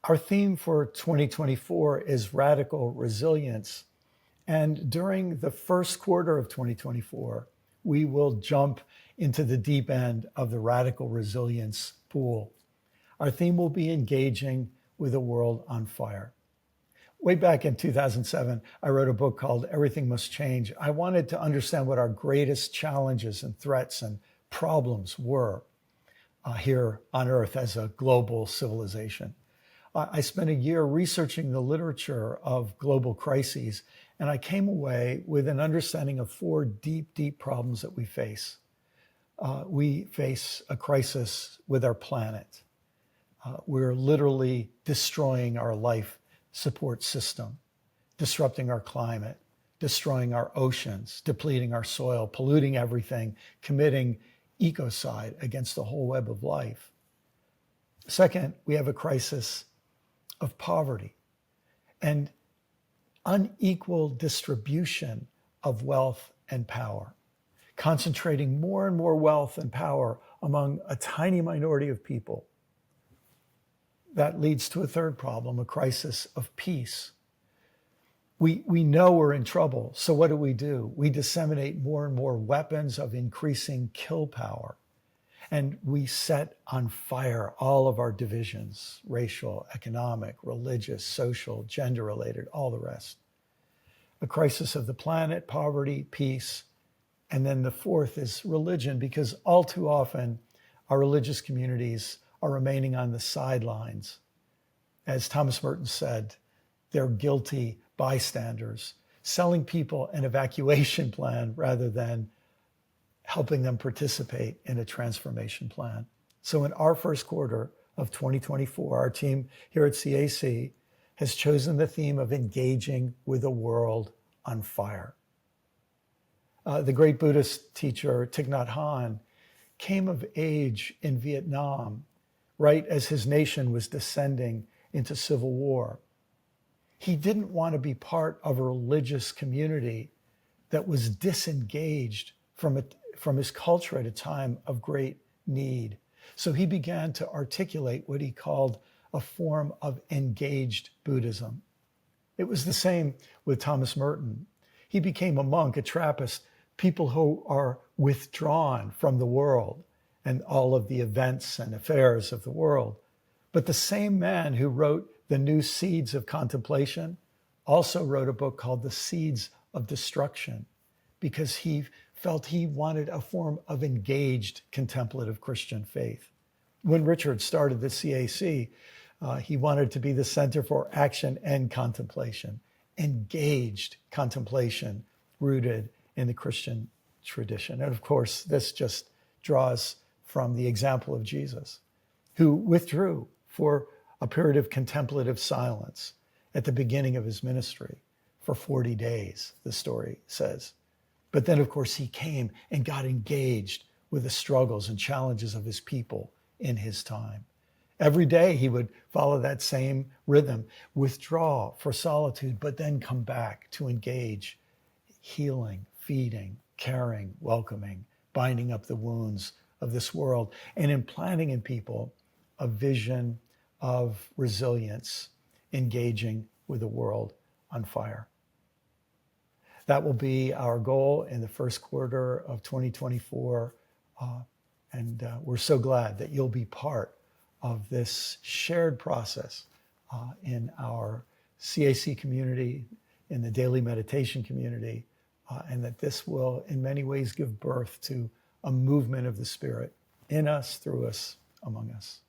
Our theme for 2024 is radical resilience. And during the first quarter of 2024, we will jump into the deep end of the radical resilience pool. Our theme will be engaging with a world on fire. Way back in 2007, I wrote a book called Everything Must Change. I wanted to understand what our greatest challenges and threats and problems were here on Earth as a global civilization. I spent a year researching the literature of global crises, and I came away with an understanding of four deep, deep problems that we face. We face a crisis with our planet. We're literally destroying our life support system, disrupting our climate, destroying our oceans, depleting our soil, polluting everything, committing ecocide against the whole web of life. Second, we have a crisis of poverty and unequal distribution of wealth and power, concentrating more and more wealth and power among a tiny minority of people. That leads to a third problem, a crisis of peace. We know we're in trouble, so what do? We disseminate more and more weapons of increasing kill power, and we set on fire all of our divisions, racial, economic, religious, social, gender-related, all the rest. A crisis of the planet, poverty, peace, and then the fourth is religion, because all too often our religious communities are remaining on the sidelines. As Thomas Merton said, they're guilty bystanders, selling people an evacuation plan rather than helping them participate in a transformation plan. So in our first quarter of 2024, our team here at CAC has chosen the theme of engaging with a world on fire. The great Buddhist teacher Thich Nhat Hanh came of age in Vietnam right as his nation was descending into civil war. He didn't want to be part of a religious community that was disengaged from his culture at a time of great need. So he began to articulate what he called a form of engaged Buddhism. It was the same with Thomas Merton. He became a monk, a Trappist, people who are withdrawn from the world and all of the events and affairs of the world. But the same man who wrote the new Seeds of Contemplation also wrote a book called The Seeds of Destruction, because he felt he wanted a form of engaged contemplative Christian faith. When Richard started the CAC, he wanted to be the Center for Action and Contemplation, engaged contemplation rooted in the Christian tradition. And of course, this just draws from the example of Jesus, who withdrew for a period of contemplative silence at the beginning of his ministry for 40 days, the story says. But then, of course, he came and got engaged with the struggles and challenges of his people in his time. Every day he would follow that same rhythm, withdraw for solitude, but then come back to engage, healing, feeding, caring, welcoming, binding up the wounds of this world, and implanting in people a vision of resilience, engaging with a world on fire. That will be our goal in the first quarter of 2024. And we're so glad that you'll be part of this shared process in our CAC community, in the daily meditation community, and that this will in many ways give birth to a movement of the Spirit in us, through us, among us.